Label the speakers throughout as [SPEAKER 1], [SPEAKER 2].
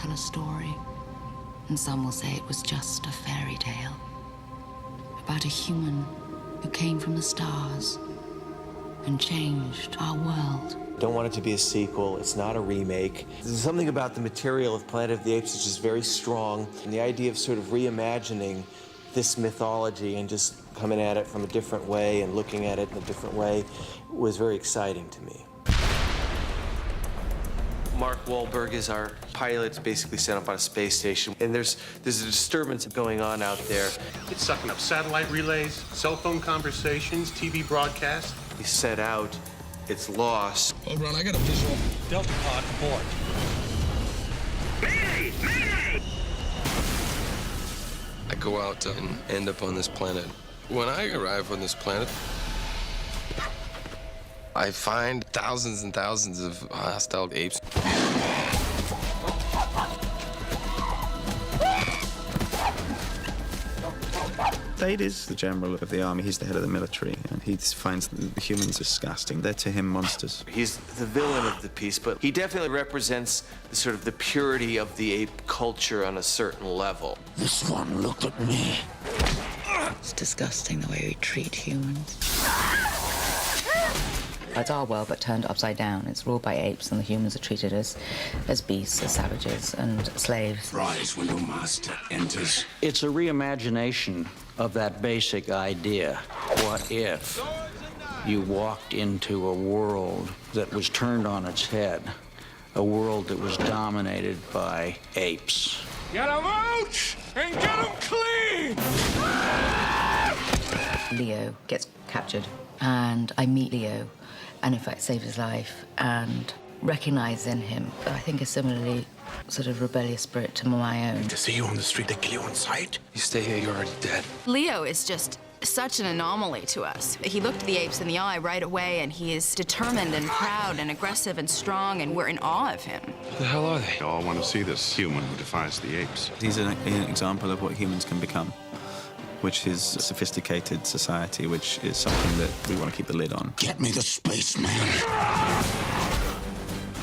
[SPEAKER 1] tell a story, and some will say it was just a fairy tale about a human who came from the stars and changed our world.
[SPEAKER 2] Don't want it to be a sequel. It's not a remake. There's something about the material of Planet of the Apes which is very strong, and the idea of sort of reimagining this mythology and just coming at it from a different way and looking at it in a different way was very exciting to me. Mark Wahlberg is our pilot, basically sent up on a space station, and there's a disturbance going on out there.
[SPEAKER 3] It's sucking up satellite relays, cell phone conversations, TV broadcasts.
[SPEAKER 2] He's set out, it's lost.
[SPEAKER 4] Hold on, I got a visual.
[SPEAKER 5] Delta pod aboard.
[SPEAKER 6] Mayday! Mayday!
[SPEAKER 4] I go out and end up on this planet. When I arrive on this planet, I find thousands and thousands of hostile apes.
[SPEAKER 7] Thade is the general of the army. He's the head of the military, and he finds the humans disgusting. They're to him monsters.
[SPEAKER 2] He's the villain of the piece, but he definitely represents the sort of the purity of the ape culture on a certain level.
[SPEAKER 8] This one looked at me.
[SPEAKER 1] It's disgusting the way we treat humans. It's our world, but turned upside down. It's ruled by apes, and the humans are treated as beasts, as savages, and slaves.
[SPEAKER 8] Rise when your master enters.
[SPEAKER 5] It's a reimagination of that basic idea. What if you walked into a world that was turned on its head, a world that was dominated by apes?
[SPEAKER 6] Get 'em out and get 'em clean!
[SPEAKER 1] Leo gets captured, and I meet Leo, and in fact save his life, and recognize in him, I think, a similarly sort of rebellious spirit to my own.
[SPEAKER 8] To see you on the street, they kill you on sight.
[SPEAKER 4] You stay here, you're already dead.
[SPEAKER 9] Leo is just such an anomaly to us. He looked the apes in the eye right away, and he is determined and proud and aggressive and strong, and we're in awe of him.
[SPEAKER 4] Who the hell are they?
[SPEAKER 3] They all want to see this human who defies the apes.
[SPEAKER 7] He's an example of what humans can become, which is a sophisticated society, which is something that we want to keep the lid on.
[SPEAKER 8] Get me the spaceman.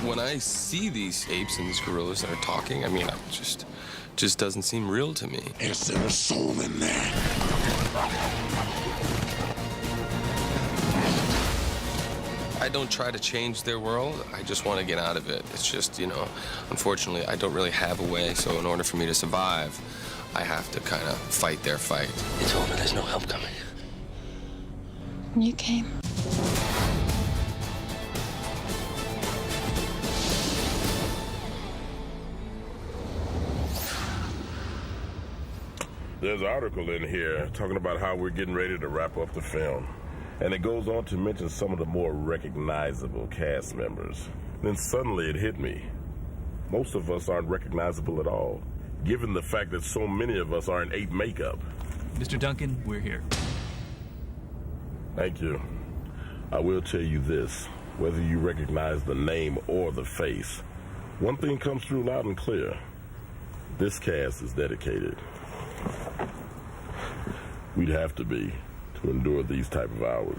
[SPEAKER 4] When I see these apes and these gorillas that are talking, I mean, it just doesn't seem real to me.
[SPEAKER 8] Is there a soul in there?
[SPEAKER 4] I don't try to change their world. I just want to get out of it. It's just, unfortunately, I don't really have a way. So in order for me to survive, I have to kind of fight their fight.
[SPEAKER 5] It's over. There's no help coming.
[SPEAKER 9] You came.
[SPEAKER 10] There's an article in here talking about how we're getting ready to wrap up the film. And it goes on to mention some of the more recognizable cast members. Then suddenly it hit me. Most of us aren't recognizable at all, given the fact that so many of us are in ape makeup.
[SPEAKER 5] Mr. Duncan, we're here.
[SPEAKER 10] Thank you. I will tell you this, whether you recognize the name or the face, one thing comes through loud and clear. This cast is dedicated. We'd have to be to endure these type of hours.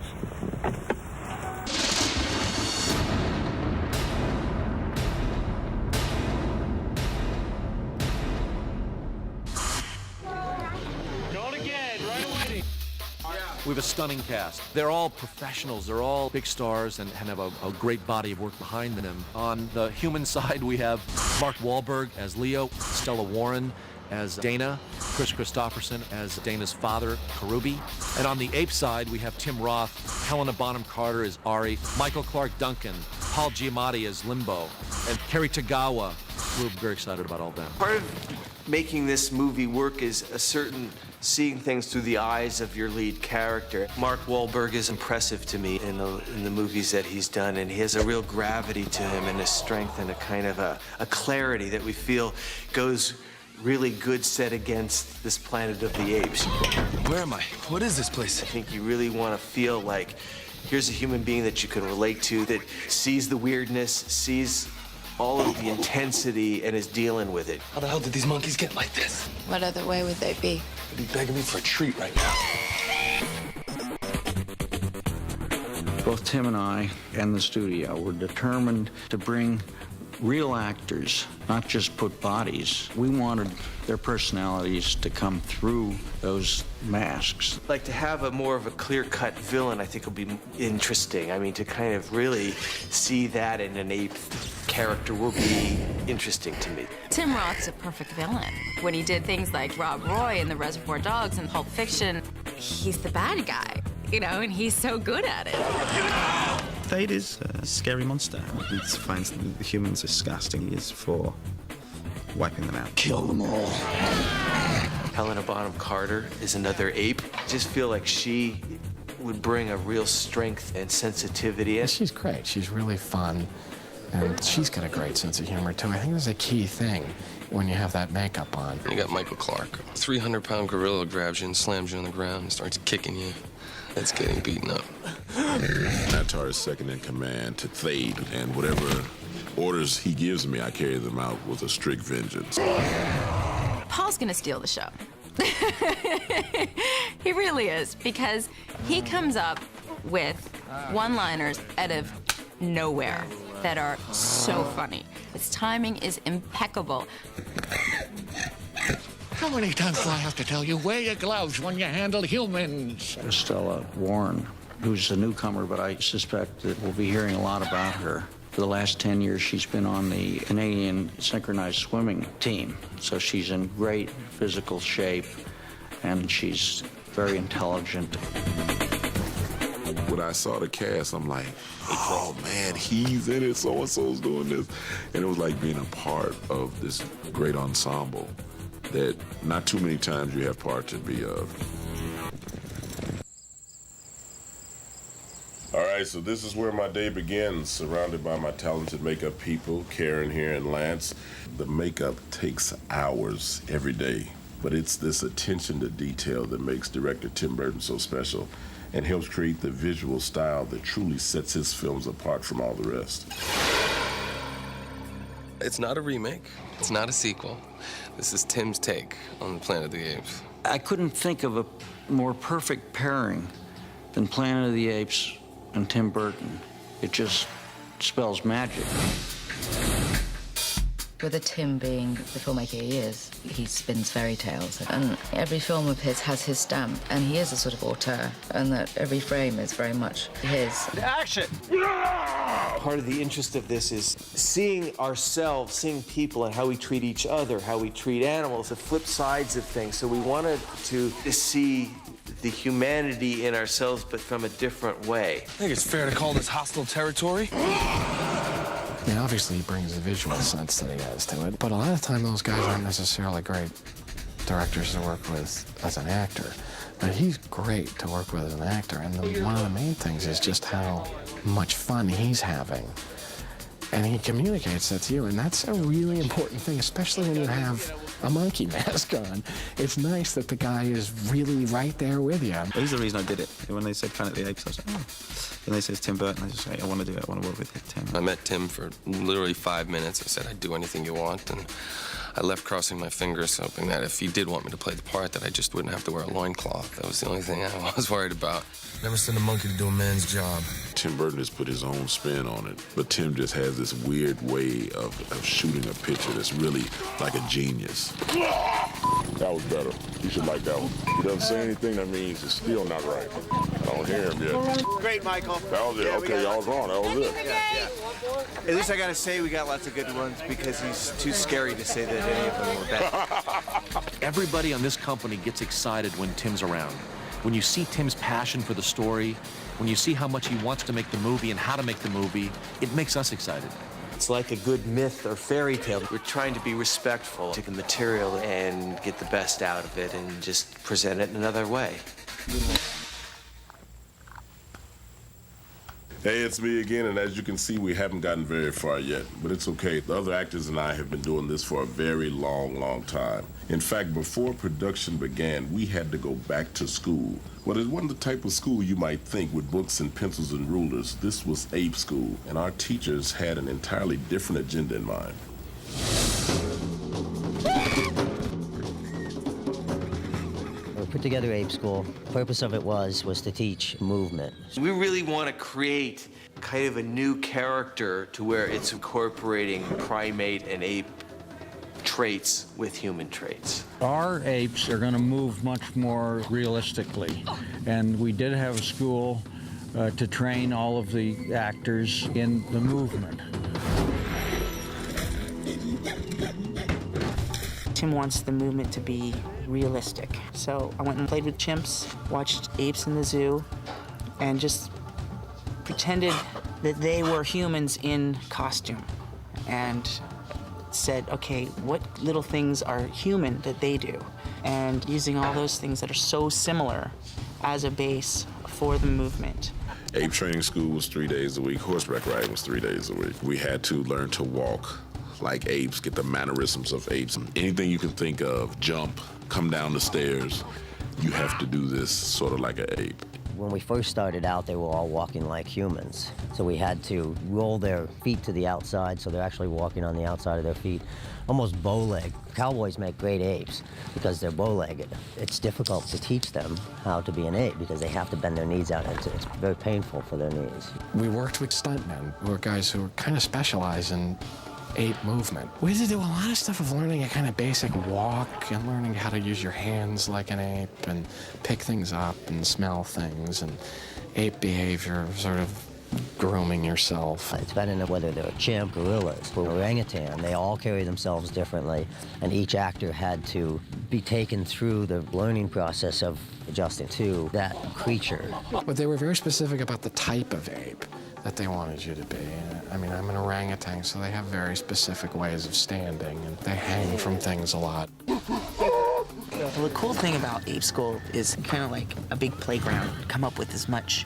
[SPEAKER 5] We have a stunning cast. They're all professionals. They're all big stars and have a great body of work behind them. On the human side, we have Mark Wahlberg as Leo, Stella Warren as Dana, Chris Christopherson as Dana's father, Karubi. And on the ape side, we have Tim Roth, Helena Bonham Carter as Ari, Michael Clark Duncan, Paul Giamatti as Limbo, and Kerry Tagawa. We're very excited about all that.
[SPEAKER 2] Part of making this movie work is a certain seeing things through the eyes of your lead character. Mark Wahlberg is impressive to me in the movies that he's done, and he has a real gravity to him and a strength and a kind of a clarity that we feel goes really good set against this Planet of the Apes.
[SPEAKER 4] Where am I? What is this place?
[SPEAKER 2] I think you really want to feel like here's a human being that you can relate to, that sees the weirdness, sees all of the intensity, and is dealing with it.
[SPEAKER 4] How the hell did these monkeys get like this?
[SPEAKER 9] What other way would they be?
[SPEAKER 4] They'd be begging me for a treat right now.
[SPEAKER 5] Both Tim and I and the studio were determined to bring
[SPEAKER 11] real actors, not just put bodies. We wanted their personalities to come through those masks.
[SPEAKER 2] Like to have a more of a clear-cut villain, I think will be interesting. I mean, to kind of really see that in an ape character will be interesting to me.
[SPEAKER 9] Tim Roth's a perfect villain. When he did things like Rob Roy in the Reservoir Dogs and Pulp Fiction, he's the bad guy, you know, and he's so good at it.
[SPEAKER 7] Thade is a scary monster. He finds the humans disgusting. He is for wiping them out.
[SPEAKER 8] Kill them all.
[SPEAKER 2] Helena Bonham Carter is another ape. I just feel like she would bring a real strength and sensitivity.
[SPEAKER 12] She's great. She's really fun. And she's got a great sense of humor, too. I think that's a key thing when you have that makeup on.
[SPEAKER 4] You got Michael Clark. 300-pound gorilla grabs you and slams you on the ground and starts kicking you. That's getting beaten up.
[SPEAKER 13] Natar is second in command to Thade, and whatever orders he gives me, I carry them out with a strict vengeance.
[SPEAKER 9] Paul's gonna steal the show. He really is, because he comes up with one-liners out of nowhere that are so funny. His timing is impeccable.
[SPEAKER 8] How many times do I have to tell you, wear your gloves when you handle humans?
[SPEAKER 11] Estella Warren, who's a newcomer, but I suspect that we'll be hearing a lot about her. For the last 10 years, she's been on the Canadian synchronized swimming team. So she's in great physical shape, and she's very intelligent.
[SPEAKER 13] When I saw the cast, I'm like, oh man, he's in it, so-and-so's doing this. And it was like being a part of this great ensemble that not too many times you have part to be of. All right, so this is where my day begins, surrounded by my talented makeup people, Karen here and Lance. The makeup takes hours every day, but it's this attention to detail that makes director Tim Burton so special and helps create the visual style that truly sets his films apart from all the rest.
[SPEAKER 4] It's not a remake. It's not a sequel. This is Tim's take on Planet of the Apes.
[SPEAKER 11] I couldn't think of a more perfect pairing than Planet of the Apes and Tim Burton. It just spells magic.
[SPEAKER 1] With a Tim being the filmmaker he is, he spins fairy tales, and every film of his has his stamp, and he is a sort of auteur, and that every frame is very much his.
[SPEAKER 2] Action! Part of the interest of this is seeing ourselves, seeing people and how we treat each other, how we treat animals, the flip sides of things. So we wanted to see the humanity in ourselves, but from a different way.
[SPEAKER 6] I think it's fair to call this hostile territory.
[SPEAKER 12] I mean, obviously he brings the visual sense that he has to it, but a lot of the time those guys aren't necessarily great directors to work with as an actor. But he's great to work with as an actor, and one of the main things is just how much fun he's having. And he communicates that to you, and that's a really important thing, especially when you have a monkey mask on. It's nice that the guy is really right there with you.
[SPEAKER 7] He's the reason I did it. When they said Planet of the Apes, I was like, oh. And they said it's Tim Burton. I just say, I want to do it. I want to work with Tim.
[SPEAKER 4] I met Tim for literally 5 minutes. I said, I'd do anything you want, and I left crossing my fingers, hoping that if he did want me to play the part, that I just wouldn't have to wear a loincloth. That was the only thing I was worried about.
[SPEAKER 6] Never send a monkey to do a man's job.
[SPEAKER 13] Tim Burton has put his own spin on it, but Tim just has this weird way of shooting a picture that's really like a genius. That was better. You should like that one. He doesn't say anything, that means it's still not right. I don't hear him yet.
[SPEAKER 2] Great, Michael.
[SPEAKER 13] That was it.
[SPEAKER 2] Yeah,
[SPEAKER 13] okay, y'all was wrong. That was it.
[SPEAKER 2] Yeah. At least I gotta say we got lots of good ones because he's too scary to say that any of them were bad.
[SPEAKER 5] Everybody on this company gets excited when Tim's around. When you see Tim's passion for the story, when you see how much he wants to make the movie and how to make the movie, it makes us excited.
[SPEAKER 2] It's like a good myth or fairy tale. We're trying to be respectful to the material and get the best out of it and just present it in another way.
[SPEAKER 13] Hey, it's me again, and as you can see, we haven't gotten very far yet, but it's okay. The other actors and I have been doing this for a very long, long time. In fact, before production began, we had to go back to school. Well, it wasn't the type of school you might think with books and pencils and rulers. This was ape school, and our teachers had an entirely different agenda in mind.
[SPEAKER 14] put together Ape School. The purpose of it was to teach movement.
[SPEAKER 2] We really want to create kind of a new character to where it's incorporating primate and ape traits with human traits.
[SPEAKER 11] Our apes are going to move much more realistically, and we did have a school to train all of the actors in the movement.
[SPEAKER 15] Tim wants the movement to be realistic. So I went and played with chimps, watched apes in the zoo, and just pretended that they were humans in costume. And said, okay, what little things are human that they do? And using all those things that are so similar as a base for the movement.
[SPEAKER 13] Ape training school was 3 days a week. Horseback riding was 3 days a week. We had to learn to walk like apes, get the mannerisms of apes. Anything you can think of, jump, come down the stairs, you have to do this sort of like an ape.
[SPEAKER 14] When we first started out, they were all walking like humans. So we had to roll their feet to the outside, so they're actually walking on the outside of their feet, almost bow-legged. Cowboys make great apes because they're bow-legged. It's difficult to teach them how to be an ape because they have to bend their knees out. It's very painful for their knees.
[SPEAKER 12] We worked with stuntmen, who were guys who kind of specialize in ape movement. We had to do a lot of stuff of learning a kind of basic walk and learning how to use your hands like an ape and pick things up and smell things and ape behavior, sort of grooming yourself.
[SPEAKER 14] It's better than whether they're a chimp, gorillas, or orangutan. They all carry themselves differently, and each actor had to be taken through the learning process of adjusting to that creature.
[SPEAKER 12] But they were very specific about the type of ape that they wanted you to be. I mean, I'm an orangutan, so they have very specific ways of standing, and they hang from things a lot.
[SPEAKER 15] Well, the cool thing about Ape School is kind of like a big playground. Come up with as much,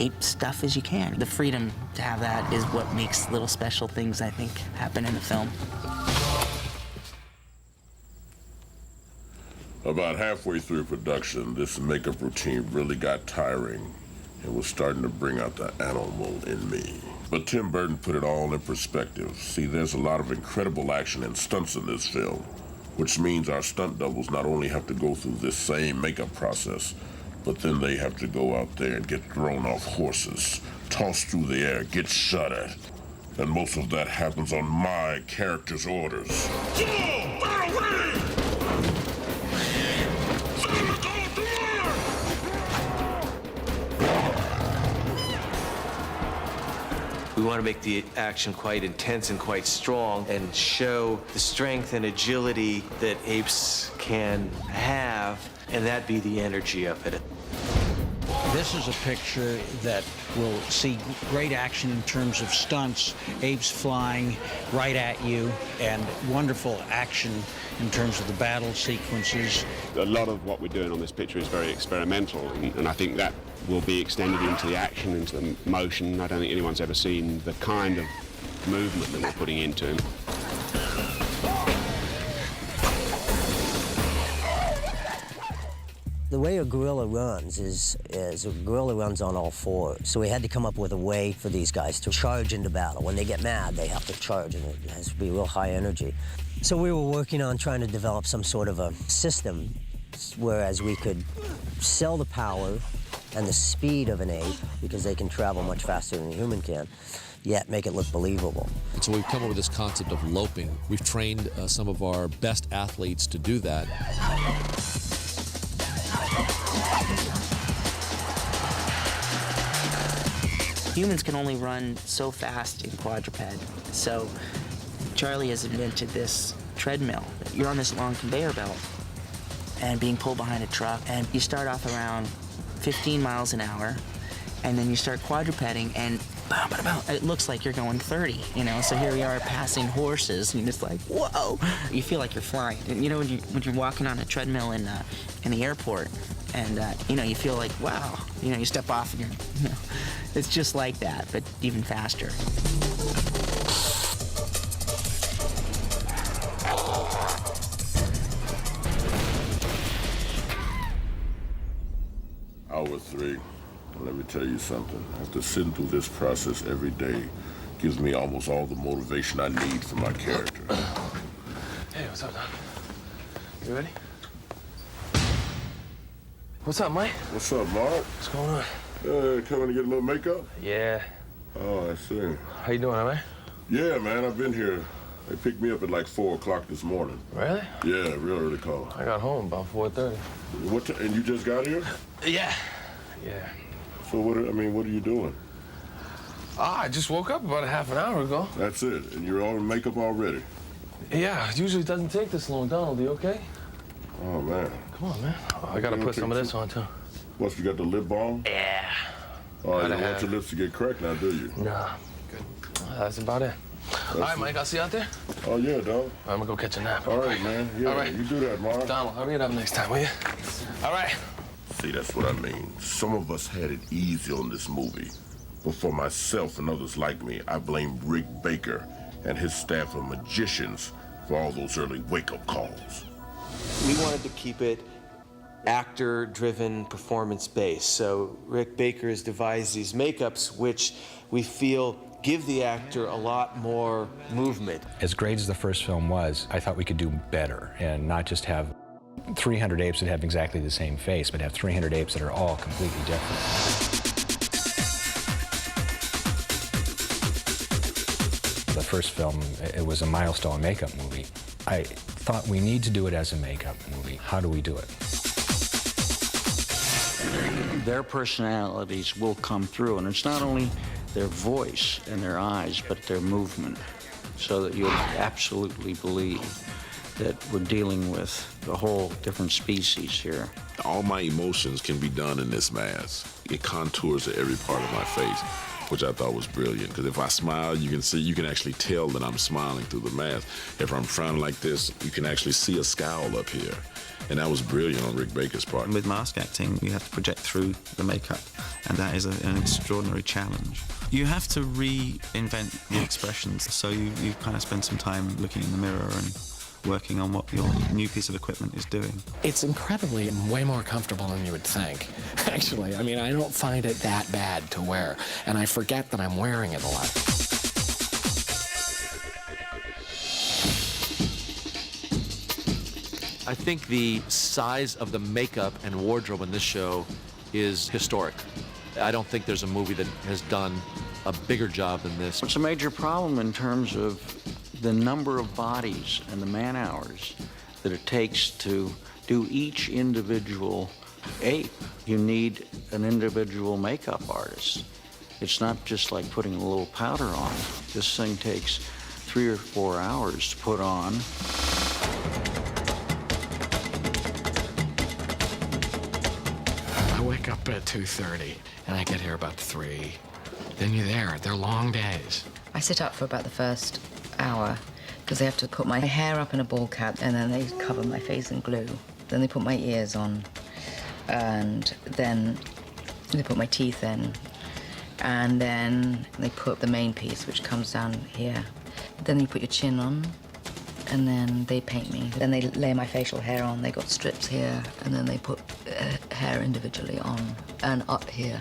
[SPEAKER 15] ape stuff as you can. The freedom to have that is what makes little special things, I think, happen in the film.
[SPEAKER 13] About halfway through production, this makeup routine really got tiring. It was starting to bring out the animal in me. But Tim Burton put it all in perspective. See, there's a lot of incredible action and stunts in this film, which means our stunt doubles not only have to go through this same makeup process, but then they have to go out there and get thrown off horses, tossed through the air, get shot at. And most of that happens on my character's orders.
[SPEAKER 2] We want to make the action quite intense and quite strong and show the strength and agility that apes can have, and that be the energy of it.
[SPEAKER 11] This is a picture that will see great action in terms of stunts, apes flying right at you, and wonderful action in terms of the battle sequences.
[SPEAKER 16] A lot of what we're doing on this picture is very experimental, and I think that will be extended into the action, into the motion. I don't think anyone's ever seen the kind of movement that we're putting into him.
[SPEAKER 14] The way a gorilla runs is a gorilla runs on all fours. So we had to come up with a way for these guys to charge into battle. When they get mad, they have to charge, and it has to be real high energy. So we were working on trying to develop some sort of a system whereas we could sell the power and the speed of an ape, because they can travel much faster than a human can, yet make it look believable.
[SPEAKER 5] And so we've come up with this concept of loping. We've trained some of our best athletes to do that.
[SPEAKER 15] Humans can only run so fast in quadruped, so Charlie has invented this treadmill. You're on this long conveyor belt and being pulled behind a truck, and you start off around 15 miles an hour, and then you start quadrupeding, and it looks like you're going 30, So here we are passing horses, and you're just like, whoa! You feel like you're flying. And when you're walking on a treadmill in the airport, and you feel like, wow. You step off, and you're, it's just like that, but even faster.
[SPEAKER 13] Hour 3. Let me tell you something. After sitting through this process every day gives me almost all the motivation I need for my character.
[SPEAKER 2] Hey, what's up, Doc? You ready?
[SPEAKER 4] What's up, Mike?
[SPEAKER 13] What's up, Mark?
[SPEAKER 4] What's going on?
[SPEAKER 13] Coming to get a little makeup?
[SPEAKER 4] Yeah.
[SPEAKER 13] Oh, I see.
[SPEAKER 4] How you doing, man?
[SPEAKER 13] Yeah, man, I've been here. They picked me up at like 4 o'clock this morning.
[SPEAKER 4] Really?
[SPEAKER 13] Yeah, real early call.
[SPEAKER 4] I got home about 4:30.
[SPEAKER 13] And you just got here?
[SPEAKER 4] Yeah. Yeah.
[SPEAKER 13] So what are you doing?
[SPEAKER 4] I just woke up about a half an hour ago.
[SPEAKER 13] That's it, and you're all in makeup already?
[SPEAKER 4] Yeah, it usually doesn't take this long. Donald, you okay?
[SPEAKER 13] Oh, man.
[SPEAKER 4] Come on, man. I gotta put some of this on, too.
[SPEAKER 13] What, you got the lip balm?
[SPEAKER 4] Yeah.
[SPEAKER 13] Oh, you don't want your lips to get cracked now, do you?
[SPEAKER 4] Nah. Good. That's about it. All right, Mike, I'll see you out there.
[SPEAKER 13] Oh, yeah, dog.
[SPEAKER 4] I'm gonna go catch a nap.
[SPEAKER 13] All right, man. Yeah,
[SPEAKER 4] all right.
[SPEAKER 13] You do that, Mark.
[SPEAKER 4] Donald, hurry it up next time, will you? All right.
[SPEAKER 13] See, that's what I mean. Some of us had it easy on this movie. But for myself and others like me, I blame Rick Baker and his staff of magicians for all those early wake-up calls.
[SPEAKER 2] We wanted to keep it actor-driven, performance-based. So Rick Baker has devised these makeups which we feel give the actor a lot more movement.
[SPEAKER 17] As great as the first film was, I thought we could do better and not just have 300 apes that have exactly the same face, but have 300 apes that are all completely different. The first film, it was a milestone makeup movie. I thought we need to do it as a makeup movie. How do we do it?
[SPEAKER 11] Their personalities will come through, and it's not only their voice and their eyes, but their movement, so that you'll absolutely believe that we're dealing with a whole different species here.
[SPEAKER 18] All my emotions can be done in this mask. It contours every part of my face, which I thought was brilliant, because if I smile, you can actually tell that I'm smiling through the mask. If I'm frowning like this, you can actually see a scowl up here. And that was brilliant on Rick Baker's part.
[SPEAKER 7] With mask acting, you have to project through the makeup, and that is an extraordinary challenge. You have to reinvent the expressions, so you kind of spend some time looking in the mirror and working on what your new piece of equipment is doing.
[SPEAKER 12] It's incredibly way more comfortable than you would think, actually. I mean, I don't find it that bad to wear, and I forget that I'm wearing it a lot.
[SPEAKER 5] I think the size of the makeup and wardrobe in this show is historic. I don't think there's a movie that has done a bigger job than this.
[SPEAKER 11] It's a major problem in terms of the number of bodies and the man-hours that it takes to do each individual ape. You need an individual makeup artist. It's not just like putting a little powder on. This thing takes 3 or 4 hours to put on.
[SPEAKER 12] I wake up at 2:30, and I get here about 3. Then you're there. They're long days.
[SPEAKER 1] I sit up for about the first hour because they have to put my hair up in a ball cap and then they cover my face in glue. Then they put my ears on and then they put my teeth in and then they put the main piece which comes down here. Then you put your chin on and then they paint me. Then they lay my facial hair on. They got strips here and then they put hair individually on and up here,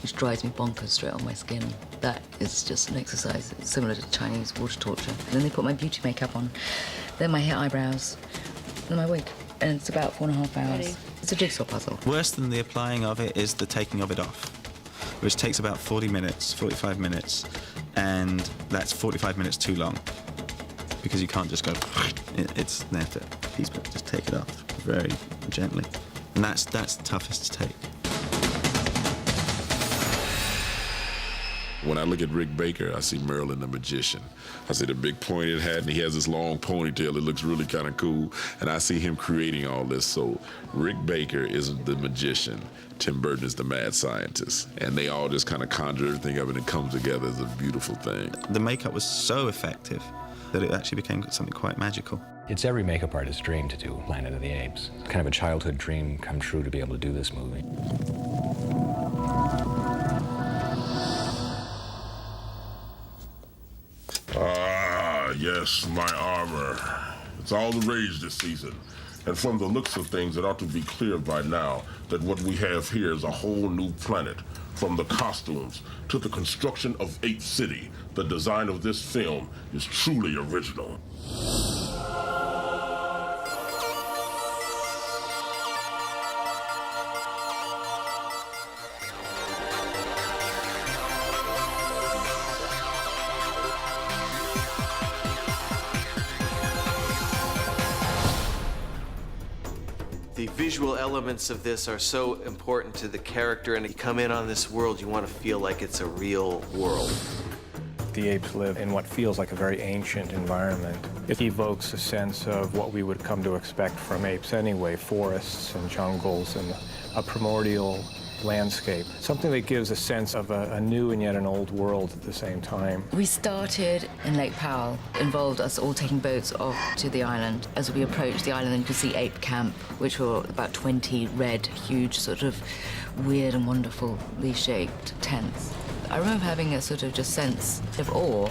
[SPEAKER 1] which drives me bonkers straight on my skin. That is just an exercise similar to Chinese water torture. And then they put my beauty makeup on, then my hair, eyebrows, then my wig. And it's about 4.5 hours. Ready. It's a jigsaw puzzle.
[SPEAKER 7] Worse than the applying of it is the taking of it off, which takes about 40 minutes, 45 minutes, and that's 45 minutes too long because you can't just go, it's there to just take it off very gently. And that's the toughest to take.
[SPEAKER 18] When I look at Rick Baker, I see Merlin the magician. I see the big pointed hat, and he has this long ponytail. It looks really kind of cool. And I see him creating all this. So Rick Baker is the magician. Tim Burton is the mad scientist. And they all just kind of conjure everything up, and it comes together as a beautiful thing.
[SPEAKER 7] The makeup was so effective that it actually became something quite magical.
[SPEAKER 17] It's every makeup artist's dream to do Planet of the Apes. It's kind of a childhood dream come true to be able to do this movie.
[SPEAKER 13] Yes, my armor. It's all the rage this season. And from the looks of things, it ought to be clear by now that what we have here is a whole new planet. From the costumes to the construction of Ape City, the design of this film is truly original.
[SPEAKER 2] visual elements of this are so important to the character, and you come in on this world, you want to feel like it's a real world.
[SPEAKER 19] The apes live in what feels like a very ancient environment. It evokes a sense of what we would come to expect from apes anyway, forests and jungles and a primordial landscape, something that gives a sense of a new and yet an old world at the same time.
[SPEAKER 1] We started in Lake Powell, involved us all taking boats off to the island. As we approached the island, you could see Ape Camp, which were about 20 red, huge, sort of weird and wonderfully shaped tents. I remember having a sort of just sense of awe.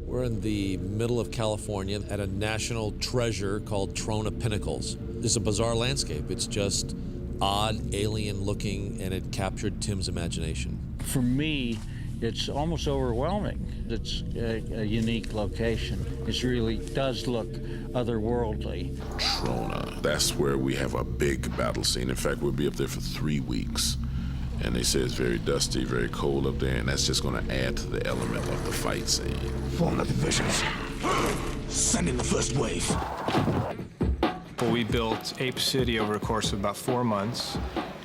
[SPEAKER 5] We're in the middle of California at a national treasure called Trona Pinnacles. It's a bizarre landscape. It's just odd, alien-looking, and it captured Tim's imagination.
[SPEAKER 11] For me, it's almost overwhelming. It's a unique location. It really does look otherworldly.
[SPEAKER 18] Trona, that's where we have a big battle scene. In fact, we'll be up there for 3 weeks. And they say it's very dusty, very cold up there, and that's just going to add to the element of the fight scene.
[SPEAKER 6] Form the divisions. Send in the first wave.
[SPEAKER 19] Well, we built Ape City over the course of about 4 months.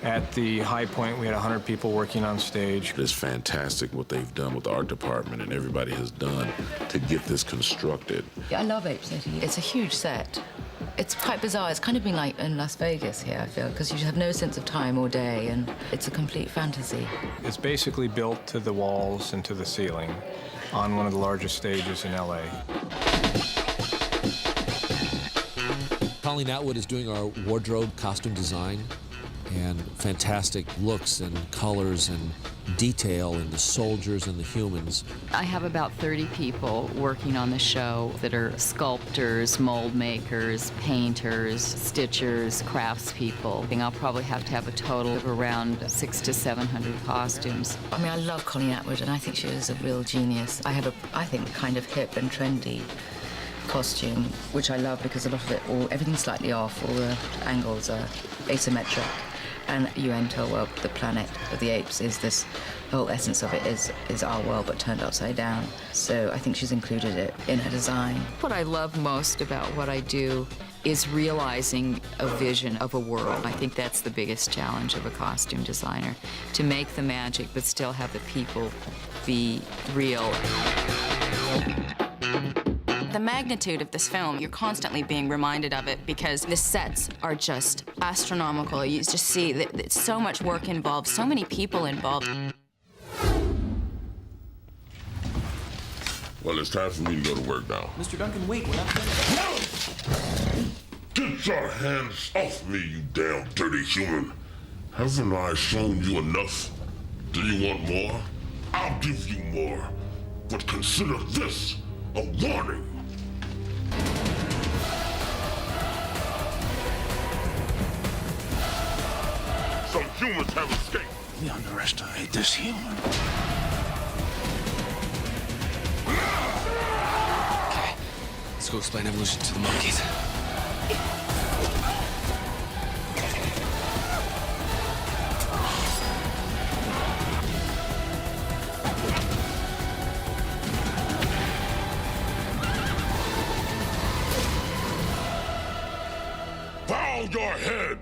[SPEAKER 19] At the high point, we had 100 people working on stage.
[SPEAKER 18] It's fantastic what they've done with the art department and everybody has done to get this constructed.
[SPEAKER 1] Yeah, I love Ape City. It's a huge set. It's quite bizarre. It's kind of been like in Las Vegas here, I feel, because you have no sense of time or day, and it's a complete fantasy.
[SPEAKER 19] It's basically built to the walls and to the ceiling on one of the largest stages in LA.
[SPEAKER 5] Colleen Atwood is doing our wardrobe costume design, and fantastic looks and colors and detail in the soldiers and the humans.
[SPEAKER 20] I have about 30 people working on the show that are sculptors, mold makers, painters, stitchers, craftspeople. I'll probably have to have a total of around 600 to 700 costumes.
[SPEAKER 1] I mean, I love Colleen Atwood, and I think she is a real genius. I have a, I think, kind of hip and trendy costume, which I love because a lot of it, everything's slightly off, all the angles are asymmetric. And you enter a world, the planet of the apes is this, the whole essence of it is our world, but turned upside down. So I think she's included it in her design.
[SPEAKER 20] What I love most about what I do is realizing a vision of a world. I think that's the biggest challenge of a costume designer, to make the magic but still have the people be real.
[SPEAKER 9] The magnitude of this film, you're constantly being reminded of it because the sets are just astronomical. You just see that it's so much work involved, so many people involved.
[SPEAKER 13] Well, it's time for me to go to work now.
[SPEAKER 21] Mr. Duncan, wait, we're not finished.
[SPEAKER 13] Get your hands off me, you damn dirty human. Haven't I shown you enough? Do you want more? I'll give you more. But consider this a warning. Some humans have escaped.
[SPEAKER 21] We underestimate this human.
[SPEAKER 4] Okay, let's go explain evolution to the monkeys.
[SPEAKER 13] Bow your head!